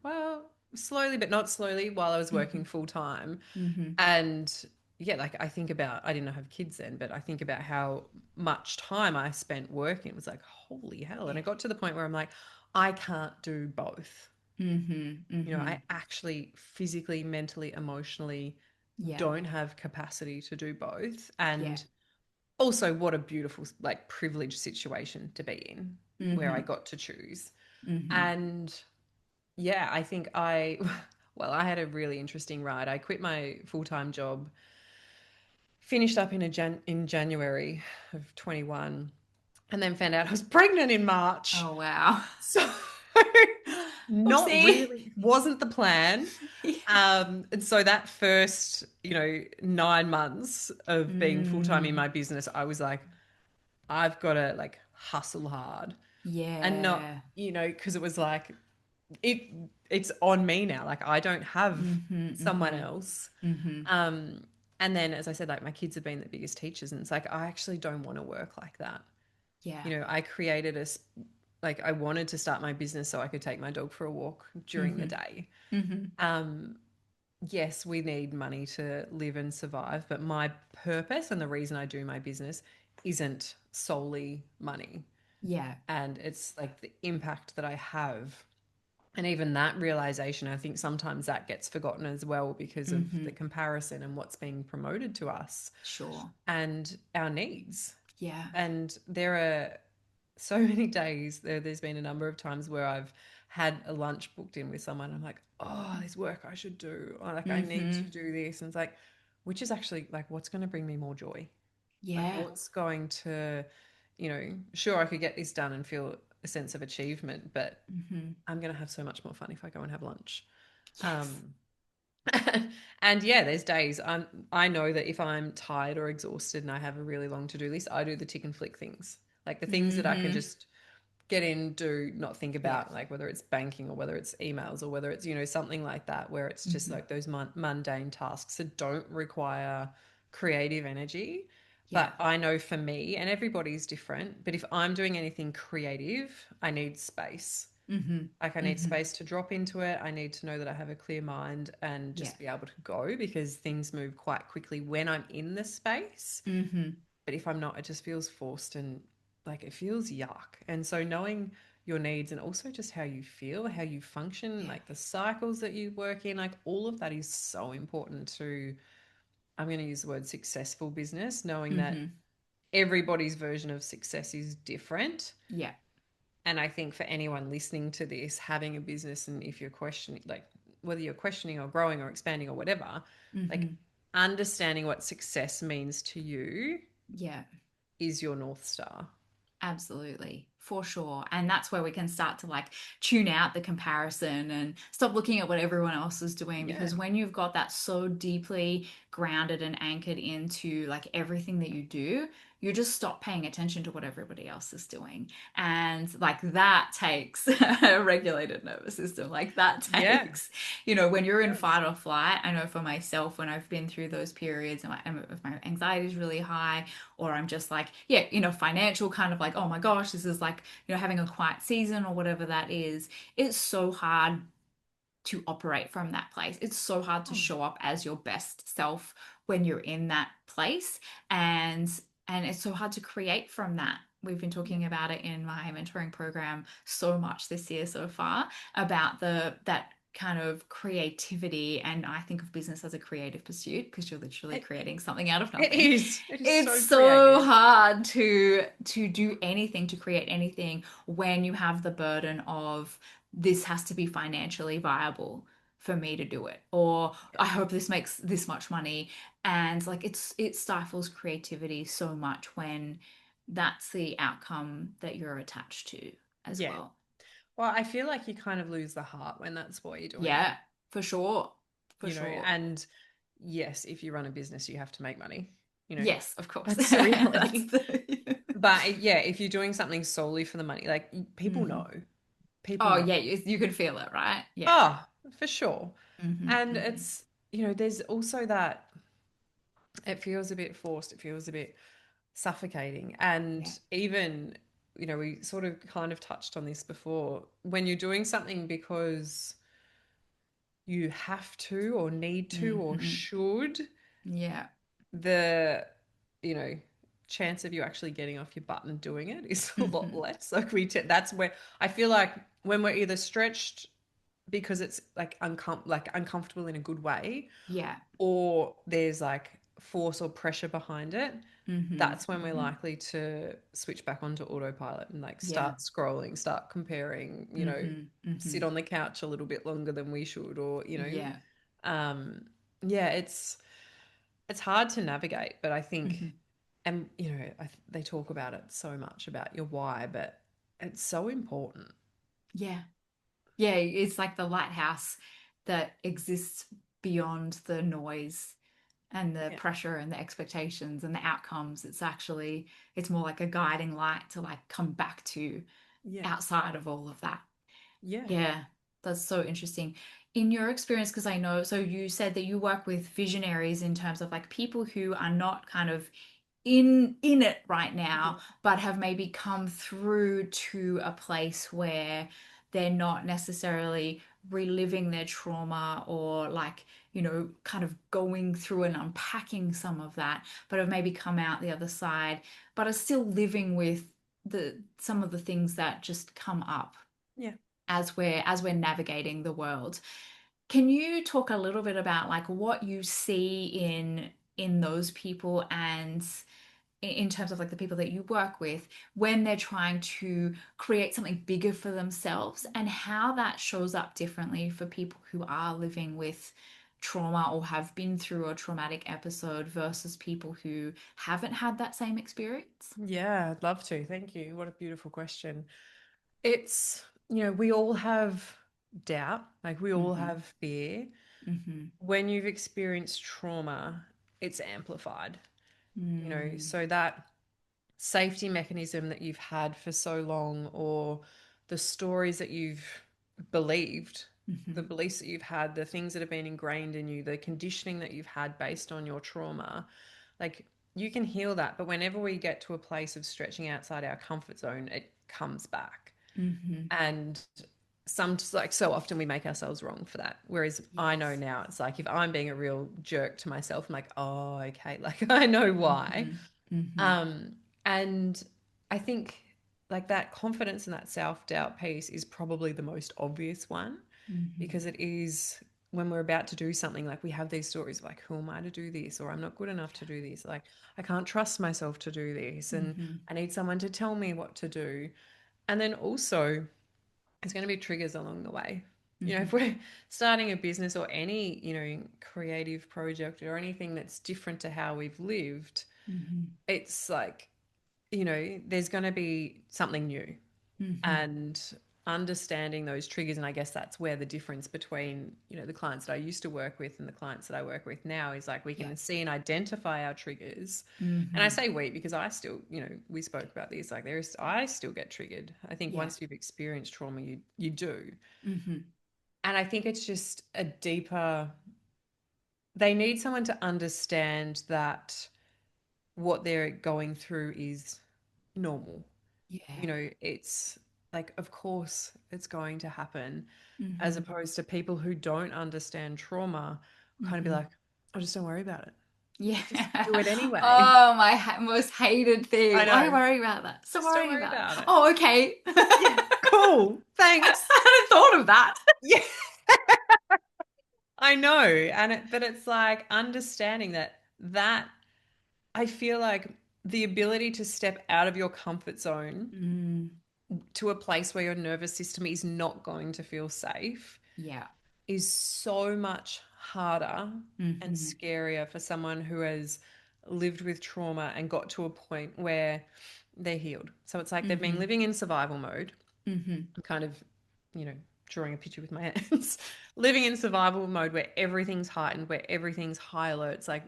Speaker 2: well, slowly but not slowly while I was
Speaker 1: Mm-hmm.
Speaker 2: working full time.
Speaker 1: Mm-hmm.
Speaker 2: And, yeah, like I think about, I didn't have kids then, but I think about how much time I spent working. It was like, holy hell. And
Speaker 1: Yeah.
Speaker 2: it got to the point where I'm like, I can't do both.
Speaker 1: Mm-hmm. Mm-hmm.
Speaker 2: I actually physically, mentally, emotionally
Speaker 1: Yeah.
Speaker 2: don't have capacity to do both.
Speaker 1: Yeah.
Speaker 2: And also, what a beautiful, like, privileged situation to be in where I
Speaker 1: Mm-hmm.
Speaker 2: got to choose.
Speaker 1: Mm-hmm.
Speaker 2: And yeah, I think well, I had a really interesting ride. I quit my full time job, finished up in January of 21, and then found out I was pregnant in March.
Speaker 1: Oh wow.
Speaker 2: So not
Speaker 1: Oopsie.
Speaker 2: really wasn't the plan.
Speaker 1: Yeah.
Speaker 2: And so that first, 9 months of being full time in
Speaker 1: Mm.
Speaker 2: my business, I was like, I've got to like hustle hard and not,
Speaker 1: Yeah.
Speaker 2: because it was like it it's on me now. Like I don't have
Speaker 1: Mm-hmm.
Speaker 2: someone
Speaker 1: Mm-hmm.
Speaker 2: else.
Speaker 1: Mm-hmm.
Speaker 2: Um, and then as I said, like my kids have been the biggest teachers, and it's like I actually don't want to work like that.
Speaker 1: Yeah.
Speaker 2: I created like I wanted to start my business so I could take my dog for a walk during the
Speaker 1: Mm-hmm.
Speaker 2: day.
Speaker 1: Mm-hmm.
Speaker 2: Um, yes, we need money to live and survive, but my purpose and the reason I do my business isn't solely money.
Speaker 1: Yeah.
Speaker 2: And it's like the impact that I have. And even that realization, I think sometimes that gets forgotten as well because of
Speaker 1: Mm-hmm.
Speaker 2: the comparison and what's being promoted to us
Speaker 1: Sure.
Speaker 2: and our needs.
Speaker 1: Yeah.
Speaker 2: And there are so many days, there's been a number of times where I've had a lunch booked in with someone. I'm like, oh, there's work I should do. Or like, I need
Speaker 1: Mm-hmm.
Speaker 2: to do this. And it's like, which is actually like, what's going to bring me more joy? Like,
Speaker 1: Yeah.
Speaker 2: what's going to, sure, I could get this done and feel a sense of achievement, but
Speaker 1: Mm-hmm.
Speaker 2: I'm going to have so much more fun if I go and have lunch.
Speaker 1: Yes.
Speaker 2: Um, and yeah, there's days I know that if I'm tired or exhausted and I have a really long to do list, I do the tick and flick things. Like the things that I can
Speaker 1: Mm-hmm.
Speaker 2: just get in, do, not think
Speaker 1: Yeah.
Speaker 2: about, like whether it's banking or whether it's emails or whether it's, something like that, where it's just
Speaker 1: Mm-hmm.
Speaker 2: like those mundane tasks that don't require creative energy.
Speaker 1: Yeah.
Speaker 2: But I know for me, and everybody's different, but if I'm doing anything creative, I need space.
Speaker 1: Mm-hmm.
Speaker 2: Like I need
Speaker 1: Mm-hmm.
Speaker 2: space to drop into it. I need to know that I have a clear mind and
Speaker 1: Yeah.
Speaker 2: just be able to go because things move quite quickly when I'm in the space.
Speaker 1: Mm-hmm.
Speaker 2: But if I'm not, it just feels forced and like it feels yuck. And so knowing your needs and also just how you feel, how you function,
Speaker 1: Yeah.
Speaker 2: like the cycles that you work in, like all of that is so important to, I'm going to use the word successful business, knowing that
Speaker 1: Mm-hmm.
Speaker 2: everybody's version of success is different.
Speaker 1: Yeah.
Speaker 2: And I think for anyone listening to this, having a business, and if you're questioning, like whether you're questioning or growing or expanding or whatever, like
Speaker 1: Mm-hmm.
Speaker 2: understanding what success means to you
Speaker 1: Yeah.
Speaker 2: is your North Star.
Speaker 1: Absolutely, for sure. And that's where we can start to like tune out the comparison and stop looking at what everyone else is doing.
Speaker 2: Yeah.
Speaker 1: Because when you've got that so deeply grounded and anchored into like everything that you do, you just stop paying attention to what everybody else is doing. And like that takes a regulated nervous system. Like that
Speaker 2: Yeah.
Speaker 1: takes, when
Speaker 2: It
Speaker 1: you're in
Speaker 2: does.
Speaker 1: fight or flight, I know for myself, when I've been through those periods and if my anxiety is really high, or I'm just like, yeah, financial kind of like, oh my gosh, this is like, having a quiet season or whatever that is, it's so hard to operate from that place. It's so hard to
Speaker 2: Oh,
Speaker 1: show up as your best self when you're in that place. And it's so hard to create from that. We've been
Speaker 2: yeah.
Speaker 1: talking about it in my mentoring program so much this year so far about that kind of creativity, and I think of business as a creative pursuit because you're literally
Speaker 2: It,
Speaker 1: creating something out of
Speaker 2: it
Speaker 1: nothing.
Speaker 2: is. It is
Speaker 1: It's
Speaker 2: so
Speaker 1: so
Speaker 2: creative.
Speaker 1: hard to do anything, to create anything when you have the burden of this has to be financially viable for me to do it, or I hope this makes this much money. And like it stifles creativity so much when that's the outcome that you're attached to as
Speaker 2: Yeah.
Speaker 1: well.
Speaker 2: Well, I feel like you kind of lose the heart when that's what you're doing,
Speaker 1: Yeah, for sure. For sure.
Speaker 2: and yes, if you run a business, you have to make money. You know,
Speaker 1: Yes, of course.
Speaker 2: that's the
Speaker 1: That's
Speaker 2: reality.
Speaker 1: the
Speaker 2: But yeah, if you're doing something solely for the money, like people
Speaker 1: hmm
Speaker 2: know, people
Speaker 1: Oh
Speaker 2: know.
Speaker 1: yeah, you could feel it, right? Yeah.
Speaker 2: Oh, for sure.
Speaker 1: hmm
Speaker 2: And
Speaker 1: hmm
Speaker 2: it's, there's also that it feels a bit forced, it feels a bit suffocating. And
Speaker 1: Yeah.
Speaker 2: even, we sort of kind of touched on this before, when you're doing something because you have to or need to or
Speaker 1: hmm
Speaker 2: should,
Speaker 1: Yeah.
Speaker 2: the, you know, chance of you actually getting off your butt and doing it is a lot
Speaker 1: Hmm.
Speaker 2: less. Like that's where I feel like when we're either stretched because it's like uncomfortable in a good way,
Speaker 1: Yeah.
Speaker 2: or there's like force or pressure behind it,
Speaker 1: Hmm.
Speaker 2: that's when we're
Speaker 1: Hmm.
Speaker 2: likely to switch back onto autopilot and like
Speaker 1: Yeah.
Speaker 2: start scrolling, start comparing,
Speaker 1: Hmm.
Speaker 2: sit
Speaker 1: Hmm.
Speaker 2: on the couch a little bit longer than we should, or,
Speaker 1: Yeah.
Speaker 2: um, yeah, it's hard to navigate, but I think,
Speaker 1: Hmm.
Speaker 2: and they talk about it so much about your why, but it's so important.
Speaker 1: Yeah. Yeah. It's like the lighthouse that exists beyond the noise and the
Speaker 2: Yeah,
Speaker 1: pressure and the expectations and the outcomes. It's more like a guiding light to like come back to
Speaker 2: yeah,
Speaker 1: outside of all of that.
Speaker 2: yeah,
Speaker 1: Yeah, that's so interesting. In your experience, because I know, so you said that you work with visionaries in terms of like people who are not kind of in it right now,
Speaker 2: yeah,
Speaker 1: but have maybe come through to a place where they're not necessarily reliving their trauma or like, kind of going through and unpacking some of that, but have maybe come out the other side, but are still living with the some of the things that just come up
Speaker 2: yeah.
Speaker 1: as we're navigating the world. Can you talk a little bit about like what you see in those people and in terms of like the people that you work with when they're trying to create something bigger for themselves and how that shows up differently for people who are living with trauma or have been through a traumatic episode versus people who haven't had that same experience?
Speaker 2: Yeah, I'd love to. Thank you. What a beautiful question. It's, we all have doubt, like we all
Speaker 1: Mm-hmm.
Speaker 2: have fear.
Speaker 1: Mm-hmm.
Speaker 2: When you've experienced trauma, it's amplified,
Speaker 1: Mm-hmm.
Speaker 2: so that safety mechanism that you've had for so long, or the stories that you've believed, the
Speaker 1: Mm-hmm.
Speaker 2: beliefs that you've had, the things that have been ingrained in you, the conditioning that you've had based on your trauma, like you can heal that. But whenever we get to a place of stretching outside our comfort zone, it comes back.
Speaker 1: Mm-hmm.
Speaker 2: And like so often we make ourselves wrong for that. Whereas I know
Speaker 1: Yes.
Speaker 2: now it's like if I'm being a real jerk to myself, I'm like, oh, okay, like I know why.
Speaker 1: Mm-hmm. Mm-hmm.
Speaker 2: Um, and I think like that confidence and that self-doubt piece is probably the most obvious one,
Speaker 1: Mm-hmm.
Speaker 2: because it is when we're about to do something, like we have these stories of like, who am I to do this? Or I'm not good enough to do this. Like I can't trust myself to do this. And
Speaker 1: Mm-hmm.
Speaker 2: I need someone to tell me what to do. And then also there's going to be triggers along the way.
Speaker 1: Mm-hmm.
Speaker 2: If we're starting a business or any, creative project or anything that's different to how we've lived,
Speaker 1: Mm-hmm.
Speaker 2: it's like, there's going to be something new,
Speaker 1: Mm-hmm.
Speaker 2: and understanding those triggers. And I guess that's where the difference between, the clients that I used to work with and the clients that I work with now is like we
Speaker 1: Yeah.
Speaker 2: can see and identify our triggers. And I
Speaker 1: Mm-hmm.
Speaker 2: say we because I still, we spoke about this, like I still get triggered. I think
Speaker 1: Yeah.
Speaker 2: once you've experienced trauma, you do.
Speaker 1: Mm-hmm.
Speaker 2: And I think it's just a deeper, they need someone to understand that what they're going through is normal.
Speaker 1: Yeah.
Speaker 2: It's like, of course, it's going to happen, as
Speaker 1: Mm-hmm.
Speaker 2: opposed to people who don't understand trauma kind of be
Speaker 1: Mm-hmm.
Speaker 2: like, oh, just don't worry about it.
Speaker 1: Yeah.
Speaker 2: Just do it anyway.
Speaker 1: Oh, my most hated
Speaker 2: I
Speaker 1: thing. Why
Speaker 2: know.
Speaker 1: worry about that? Stop
Speaker 2: Just don't
Speaker 1: worrying
Speaker 2: worry
Speaker 1: about it.
Speaker 2: about it.
Speaker 1: Oh, okay.
Speaker 2: Yeah, cool.
Speaker 1: I
Speaker 2: Thanks.
Speaker 1: hadn't thought of that.
Speaker 2: Yeah, I know. But it's like understanding that I feel like the ability to step out of your comfort zone
Speaker 1: Mm,
Speaker 2: to a place where your nervous system is not going to feel safe
Speaker 1: yeah.
Speaker 2: is so much harder and
Speaker 1: Mm-hmm.
Speaker 2: scarier for someone who has lived with trauma and got to a point where they're healed. So it's like they've been
Speaker 1: Mm-hmm.
Speaker 2: living in survival mode,
Speaker 1: Mm-hmm.
Speaker 2: kind of, you know, drawing a picture with my hands, living in survival mode where everything's heightened, where everything's high alert. It's like,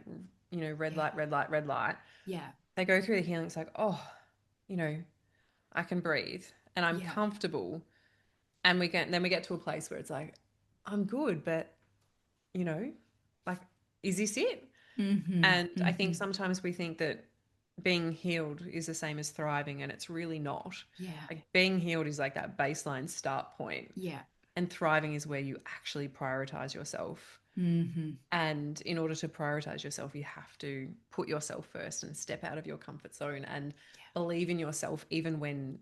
Speaker 2: red
Speaker 1: Yeah.
Speaker 2: light, red light, red light.
Speaker 1: Yeah.
Speaker 2: They go through the healing. It's like, oh, you know, I can breathe and I'm
Speaker 1: Yeah.
Speaker 2: comfortable. And then we get to a place where it's like, I'm good, but you know, like, is this it?
Speaker 1: Mm-hmm.
Speaker 2: And I think
Speaker 1: Mm-hmm.
Speaker 2: sometimes we think that being healed is the same as thriving, and it's really not.
Speaker 1: Yeah.
Speaker 2: Like, being healed is like that baseline start point,
Speaker 1: Yeah.
Speaker 2: and thriving is where you actually prioritize yourself.
Speaker 1: Mm-hmm.
Speaker 2: And in order to prioritize yourself, you have to put yourself first and step out of your comfort zone and believe in yourself, even when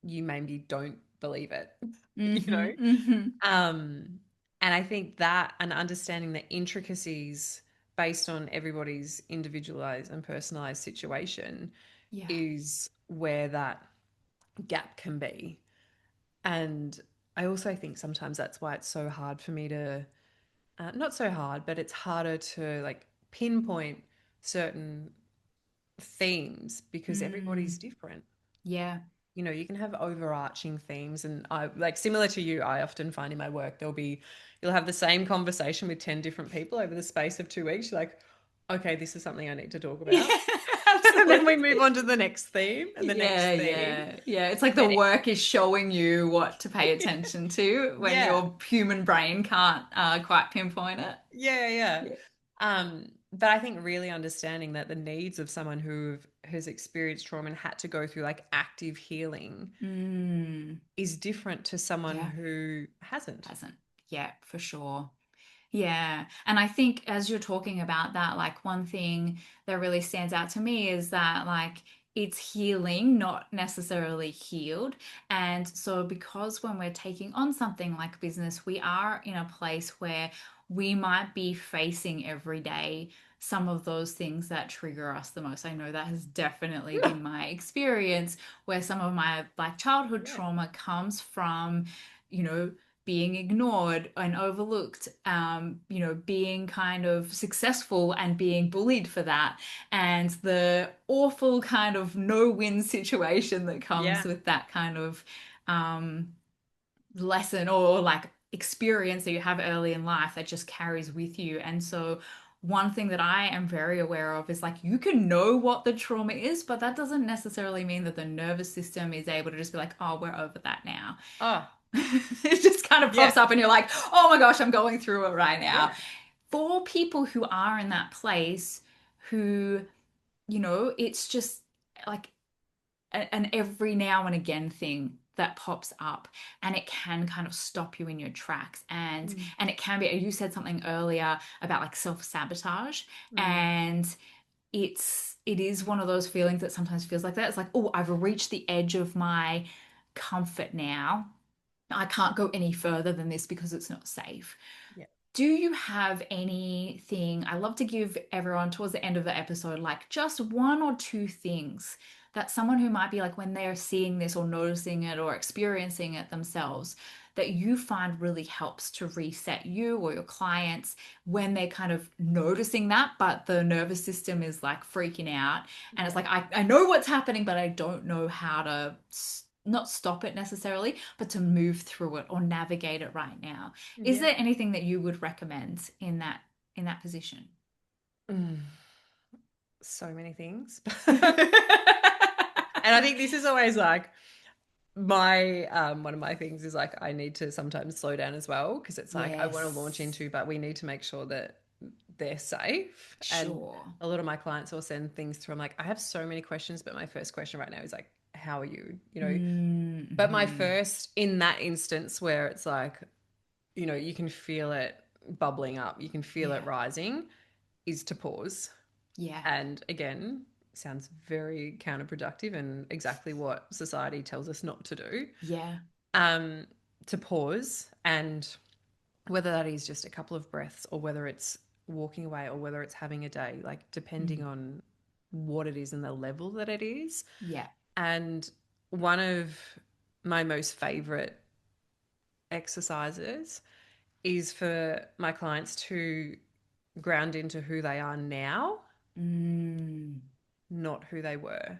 Speaker 2: you maybe don't believe it, you know?
Speaker 1: Mm-hmm. Mm-hmm.
Speaker 2: Um, and I think that and understanding the intricacies based on everybody's individualized and personalized situation
Speaker 1: Yeah.
Speaker 2: is where that gap can be. And I also think sometimes that's why it's so hard for me to, not so hard, but it's harder to like pinpoint certain themes because everybody's
Speaker 1: Mm.
Speaker 2: different.
Speaker 1: Yeah.
Speaker 2: You know, you can have overarching themes, and I like similar to you, I often find in my work you'll have the same conversation with 10 different people over the space of 2 weeks. You're like, okay, this is something I need to talk
Speaker 1: Yeah,
Speaker 2: about. And then we move
Speaker 1: absolutely.
Speaker 2: on to the next theme and the next
Speaker 1: Yeah,
Speaker 2: theme.
Speaker 1: yeah, yeah. It's like the
Speaker 2: But
Speaker 1: work is showing you what to pay attention to when
Speaker 2: yeah,
Speaker 1: your human brain can't quite pinpoint it.
Speaker 2: yeah.
Speaker 1: Yeah.
Speaker 2: But I think really understanding that the needs of someone who has experienced trauma and had to go through like active healing
Speaker 1: Mm,
Speaker 2: is different to someone
Speaker 1: yeah,
Speaker 2: who hasn't.
Speaker 1: hasn't. Yeah, for sure. Yeah. And I think as you're talking about that, like one thing that really stands out to me is that like it's healing, not necessarily healed. And so because when we're taking on something like business, we are in a place where we might be facing every day some of those things that trigger us the most. I know that has definitely been my experience where some of my like childhood
Speaker 2: Yeah.
Speaker 1: trauma comes from, you know, being ignored and overlooked, being kind of successful and being bullied for that, and the awful kind of no-win situation that comes
Speaker 2: Yeah.
Speaker 1: with that kind of um, lesson or like experience that you have early in life that just carries with you. And so, one thing that I am very aware of is like you can know what the trauma is, but that doesn't necessarily mean that the nervous system is able to just be like, oh, we're over that now.
Speaker 2: Oh,
Speaker 1: It just kind of
Speaker 2: yeah.
Speaker 1: pops up and you're like, oh my gosh, I'm going through it right now.
Speaker 2: Yeah.
Speaker 1: For people who are in that place, who, it's just like an every now and again thing that pops up, and it can kind of stop you in your tracks,
Speaker 2: Mm,
Speaker 1: and it can be, you said something earlier about like self-sabotage,
Speaker 2: mm,
Speaker 1: and it is one of those feelings that sometimes feels like that. It's like, oh, I've reached the edge of my comfort now. I can't go any further than this because it's not safe.
Speaker 2: yeah.
Speaker 1: Do you have anything? I love to give everyone towards the end of the episode, like just one or two things that someone who might be like when they're seeing this or noticing it or experiencing it themselves, that you find really helps to reset you or your clients when they're kind of noticing that, but the nervous system is like freaking out. And it's
Speaker 2: Yeah.
Speaker 1: like, I know what's happening, but I don't know how to not stop it necessarily, but to move through it or navigate it right now. Is
Speaker 2: Yeah.
Speaker 1: there anything that you would recommend in that position?
Speaker 2: Mm, so many things. And I think this is always like my one of my things is like I need to sometimes slow down as well because it's like I want to launch
Speaker 1: Yes,
Speaker 2: into, but we need to make sure that they're safe. And
Speaker 1: sure.
Speaker 2: a lot of my clients will send things through. I'm like, I have so many questions, but my first question right now is like, how are you? You know, but my
Speaker 1: Mm-hmm.
Speaker 2: first in that instance where it's like, you know, you can feel it bubbling up, you can feel it
Speaker 1: Yeah,
Speaker 2: rising, is to pause.
Speaker 1: yeah,
Speaker 2: And again, sounds very counterproductive and exactly what society tells us not to do.
Speaker 1: yeah.
Speaker 2: Um, to pause, and whether that is just a couple of breaths or whether it's walking away or whether it's having a day, like depending
Speaker 1: Mm.
Speaker 2: on what it is and the level that it is.
Speaker 1: Yeah.
Speaker 2: And one of my most favorite exercises is for my clients to ground into who they are now,
Speaker 1: Mm.
Speaker 2: not who they were.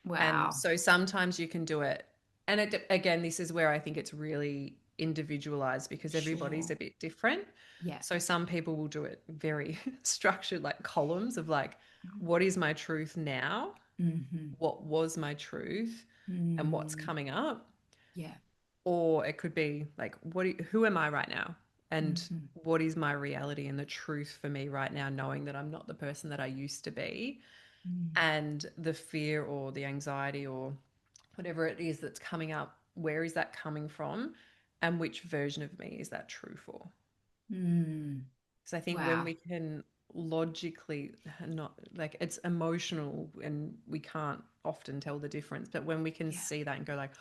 Speaker 2: And
Speaker 1: Wow.
Speaker 2: so sometimes you can do it. And again, this is where I think it's really individualized because everybody's
Speaker 1: Sure.
Speaker 2: a bit different.
Speaker 1: Yeah.
Speaker 2: So some people will do it very structured, like columns of like, what is my truth now?
Speaker 1: Mm-hmm.
Speaker 2: What was my truth? And what's
Speaker 1: Mm.
Speaker 2: coming up?
Speaker 1: Yeah.
Speaker 2: Or it could be like, who am I right now? And
Speaker 1: Mm-hmm.
Speaker 2: what is my reality and the truth for me right now, knowing that I'm not the person that I used to be?
Speaker 1: Mm.
Speaker 2: And the fear or the anxiety or whatever it is that's coming up, where is that coming from? And which version of me is that true for?
Speaker 1: Mm.
Speaker 2: Because I think when
Speaker 1: Wow.
Speaker 2: we can logically, not like it's emotional and we can't often tell the difference, but when we can
Speaker 1: Yeah.
Speaker 2: see that and go like,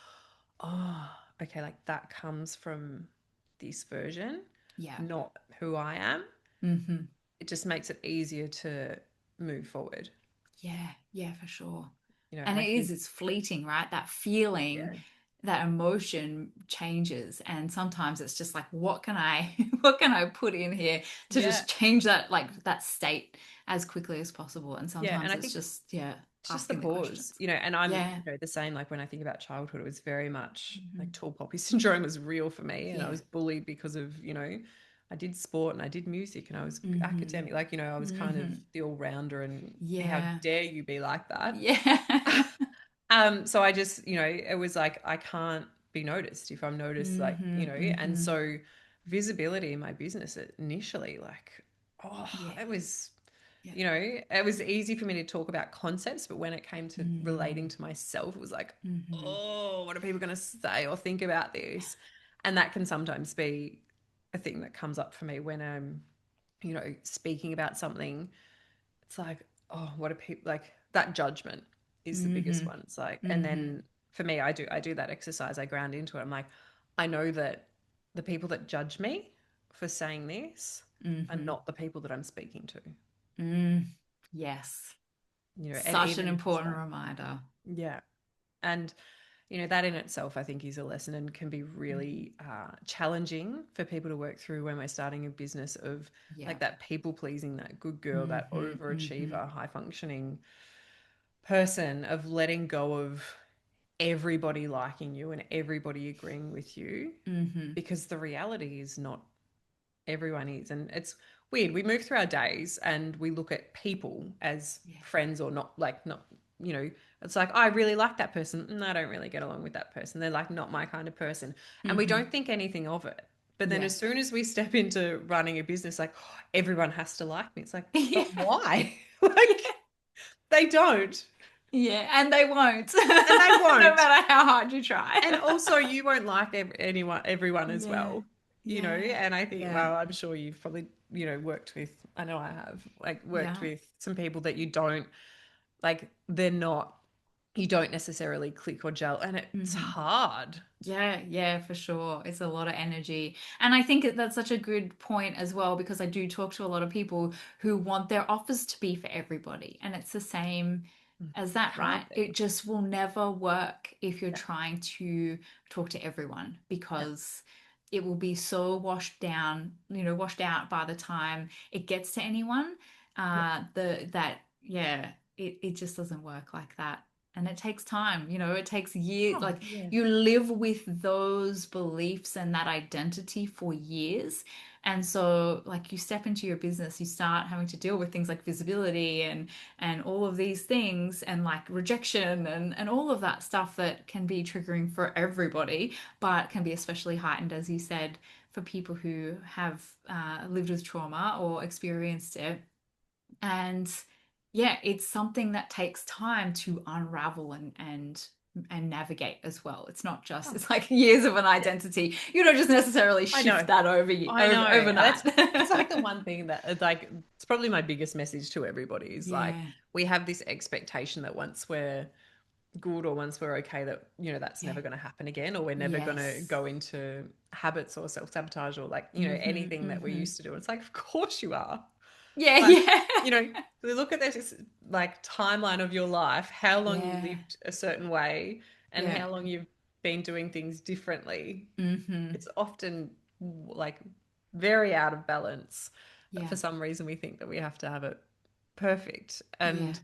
Speaker 2: oh, okay, like that comes from this version,
Speaker 1: Yeah.
Speaker 2: not who I am,
Speaker 1: Mm-hmm.
Speaker 2: it just makes it easier to move forward.
Speaker 1: Yeah. Yeah, for sure.
Speaker 2: And
Speaker 1: And
Speaker 2: I
Speaker 1: it is,
Speaker 2: think,
Speaker 1: it's fleeting, right? That feeling,
Speaker 2: yeah,
Speaker 1: that emotion changes. And sometimes it's just like, what can I, what can I put in here to
Speaker 2: yeah,
Speaker 1: just change that, like that state as quickly as possible? And
Speaker 2: yeah. And
Speaker 1: sometimes
Speaker 2: I
Speaker 1: it's
Speaker 2: think
Speaker 1: just, yeah,
Speaker 2: it's just the
Speaker 1: asking the
Speaker 2: pause,
Speaker 1: questions.
Speaker 2: and I'm,
Speaker 1: Yeah.
Speaker 2: the same. Like when I think about childhood, it was very much like
Speaker 1: Hmm.
Speaker 2: tall poppy syndrome was real for me. And I
Speaker 1: Yeah.
Speaker 2: was bullied because of, I did sport and I did music and I was
Speaker 1: Hmm.
Speaker 2: academic. Like, I was kind of
Speaker 1: Hmm.
Speaker 2: the all rounder and how
Speaker 1: Yeah.
Speaker 2: dare you be like that?
Speaker 1: Yeah.
Speaker 2: So I just, it was like I can't be noticed if I'm noticed, like,
Speaker 1: Hmm.
Speaker 2: and
Speaker 1: Hmm.
Speaker 2: so visibility in my business initially, like, oh,
Speaker 1: Yeah.
Speaker 2: it was,
Speaker 1: Yeah.
Speaker 2: it was easy for me to talk about concepts, but when it came to relating
Speaker 1: Hmm.
Speaker 2: to myself, it was like,
Speaker 1: Hmm.
Speaker 2: oh, what are people going to say or think about this? And that can sometimes be a thing that comes up for me when I'm, speaking about something. It's like, oh, what are people like? That judgment is the biggest
Speaker 1: Hmm.
Speaker 2: one. It's like, and
Speaker 1: Hmm.
Speaker 2: then for me, I do that exercise. I ground into it. I'm like, I know that the people that judge me for saying this are
Speaker 1: Hmm.
Speaker 2: not the people that I'm speaking to.
Speaker 1: Mm. Yes.
Speaker 2: And
Speaker 1: Such an
Speaker 2: even if it's
Speaker 1: important
Speaker 2: like,
Speaker 1: reminder.
Speaker 2: yeah, and that in itself, I think, is a lesson and can be
Speaker 1: Mhm.
Speaker 2: really challenging for people to work through when we're starting a business of
Speaker 1: Yeah.
Speaker 2: like that people pleasing, that good girl, that
Speaker 1: Hmm. Hmm.
Speaker 2: overachiever, high functioning person, of letting go of everybody liking you and everybody agreeing with you,
Speaker 1: Hmm.
Speaker 2: because the reality is not everyone is. And it's weird. We move through our days and we look at people as
Speaker 1: Yeah.
Speaker 2: friends or not, like, not, it's like, I really like that person. I don't really get along with that person. They're like not my kind of person. And we
Speaker 1: Hmm.
Speaker 2: don't think anything of it. But then
Speaker 1: Yeah.
Speaker 2: as soon as we step into running a business, like, oh, everyone has to like me. It's like,
Speaker 1: Yeah.
Speaker 2: but why?
Speaker 1: Yeah.
Speaker 2: Like, they don't.
Speaker 1: Yeah. And they won't,
Speaker 2: And they
Speaker 1: no
Speaker 2: won't.
Speaker 1: matter how hard you try.
Speaker 2: And also you won't like everyone as
Speaker 1: Yeah.
Speaker 2: well,
Speaker 1: Yeah.
Speaker 2: and I think,
Speaker 1: Yeah.
Speaker 2: well, I'm sure you've probably, worked with, I know I have, like, worked
Speaker 1: Yeah.
Speaker 2: with some people that you don't like, they're not, you don't necessarily click or gel, and it's
Speaker 1: Hmm.
Speaker 2: hard.
Speaker 1: Yeah, yeah, for sure. It's a lot of energy. And I think that's such a good point as well, because I do talk to a lot of people who want their offers to be for everybody. And it's the same as that, right?
Speaker 2: Can't
Speaker 1: It
Speaker 2: be.
Speaker 1: just will never work if you're
Speaker 2: Yeah,
Speaker 1: trying to talk to everyone,
Speaker 2: yeah,
Speaker 1: because it will be so washed down, washed out by the time it gets to anyone.
Speaker 2: yeah.
Speaker 1: Yeah, it just doesn't work like that. And it takes time, it takes years.
Speaker 2: Oh
Speaker 1: Like,
Speaker 2: yeah.
Speaker 1: you live with those beliefs and that identity for years. And so, like, you step into your business, you start having to deal with things like visibility and all of these things, and like rejection and all of that stuff that can be triggering for everybody, but can be especially heightened, as you said, for people who have lived with trauma or experienced it. And yeah, it's something that takes time to unravel and navigate as well. It's not just,
Speaker 2: Oh,
Speaker 1: it's like years of an
Speaker 2: yeah.
Speaker 1: identity. You don't just necessarily
Speaker 2: I
Speaker 1: shift
Speaker 2: know.
Speaker 1: that over
Speaker 2: I know.
Speaker 1: over overnight.
Speaker 2: That's it's like the one thing that, like, it's probably my biggest message to everybody is like,
Speaker 1: Yeah.
Speaker 2: we have this expectation that once we're good or once we're okay, that that's
Speaker 1: Yeah.
Speaker 2: never going to happen again, or we're never going to
Speaker 1: Yes.
Speaker 2: go into habits or self-sabotage or, like,
Speaker 1: Hmm.
Speaker 2: anything that we
Speaker 1: Hmm.
Speaker 2: used to do. It's like, of course you are.
Speaker 1: Yeah,
Speaker 2: Like,
Speaker 1: yeah.
Speaker 2: we look at this like timeline of your life, how long you
Speaker 1: Yeah.
Speaker 2: lived a certain way and
Speaker 1: Yeah.
Speaker 2: how long you've been doing things differently.
Speaker 1: Hmm.
Speaker 2: It's often like very out of balance. But
Speaker 1: Yeah.
Speaker 2: for some reason, we think that we have to have it perfect.
Speaker 1: Yeah.
Speaker 2: And,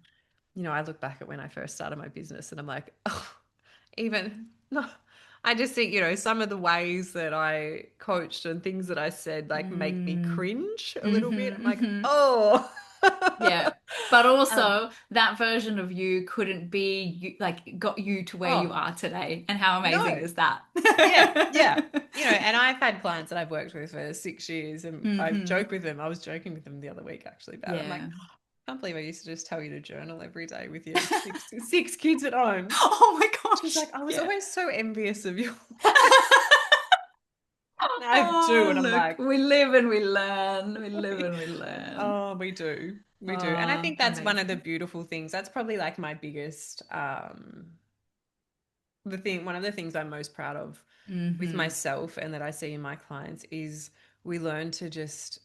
Speaker 2: I look back at when I first started my business and I'm like, oh, even no. I just think, some of the ways that I coached and things that I said, like, make me
Speaker 1: Mm.
Speaker 2: cringe a little bit. I'm
Speaker 1: Hmm.
Speaker 2: like,
Speaker 1: Hmm.
Speaker 2: oh.
Speaker 1: Yeah. But
Speaker 2: um,
Speaker 1: also, that version of you couldn't be you, like, got you to where you
Speaker 2: oh,
Speaker 1: are today. And how amazing
Speaker 2: no.
Speaker 1: is that?
Speaker 2: Yeah, yeah. And I've had clients that I've worked with for 6 years and I've
Speaker 1: Hmm.
Speaker 2: joked with them. I was joking with them the other week actually about it. I'm like,
Speaker 1: Yeah.
Speaker 2: I can't believe I used to just tell you to journal every day with your six kids at home.
Speaker 1: Oh my
Speaker 2: She's
Speaker 1: gosh.
Speaker 2: like, I was
Speaker 1: Yeah.
Speaker 2: always so envious of your life. I do,
Speaker 1: Oh,
Speaker 2: and I'm
Speaker 1: look,
Speaker 2: like,
Speaker 1: we live and we learn. We live and we learn.
Speaker 2: oh, we do. We do. And I
Speaker 1: Oh,
Speaker 2: think that's one of the
Speaker 1: amazing.
Speaker 2: beautiful things. That's probably like my biggest one of the things I'm most proud of with
Speaker 1: Mm-hmm.
Speaker 2: myself and that I see in my clients is we learn to just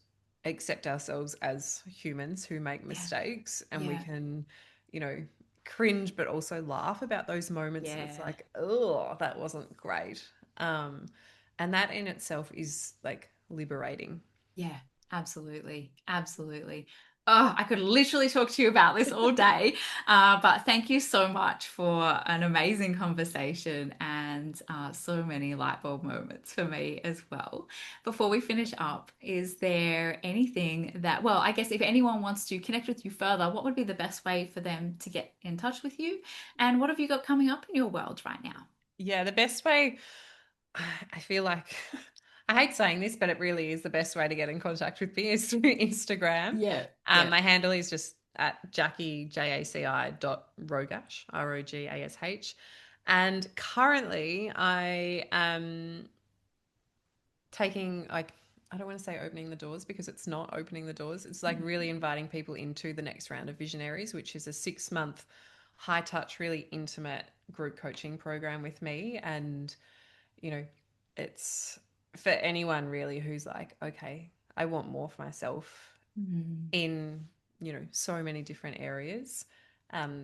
Speaker 2: accept ourselves as humans who make
Speaker 1: Yeah,
Speaker 2: mistakes, and we
Speaker 1: yeah,
Speaker 2: can, you know, cringe but also laugh about those moments that's
Speaker 1: yeah.
Speaker 2: like, oh, that wasn't great. Um, and that in itself is like liberating.
Speaker 1: Yeah, absolutely. Absolutely. Oh, I could literally talk to you about this all day. But thank you so much for an amazing conversation and so many light bulb moments for me as well. Before we finish up, is there anything that, well, I guess if anyone wants to connect with you further, what would be the best way for them to get in touch with you? And what have you got coming up in your world right now?
Speaker 2: Yeah, the best way, I feel like I hate saying this, but it really is the best way to get in contact with me is through Instagram.
Speaker 1: Yeah, yeah.
Speaker 2: My handle is just at Jaci dot Rogash, Rogash. And currently I am taking like, I don't want to say opening the doors because it's not opening the doors. It's like really inviting people into the next round of Visionaries, which is a 6 month high touch, really intimate group coaching program with me. And you know, it's for anyone really who's like, okay, I want more for myself
Speaker 1: Mm.
Speaker 2: in, you know, so many different areas.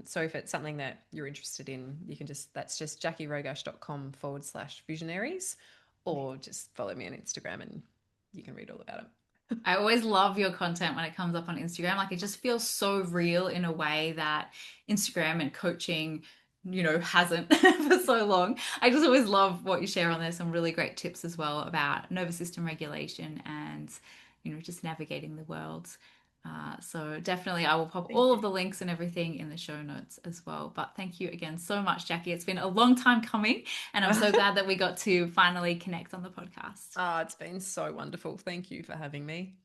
Speaker 2: So if it's something that you're interested in, you can just, that's just jackirogash.com/visionaries, or just follow me on Instagram and you can read all about it.
Speaker 1: I always love your content when it comes up on Instagram. Like it just feels so real in a way that Instagram and coaching, hasn't for so long. I just always love what you share on there. Some really great tips as well about nervous system regulation and, just navigating the world. So definitely, I will pop
Speaker 2: Thank
Speaker 1: all
Speaker 2: you.
Speaker 1: of the links and everything in the show notes as well. But thank you again so much, Jackie. It's been a long time coming, and I'm so glad that we got to finally connect on the podcast.
Speaker 2: Ah, it's been so wonderful. Thank you for having me.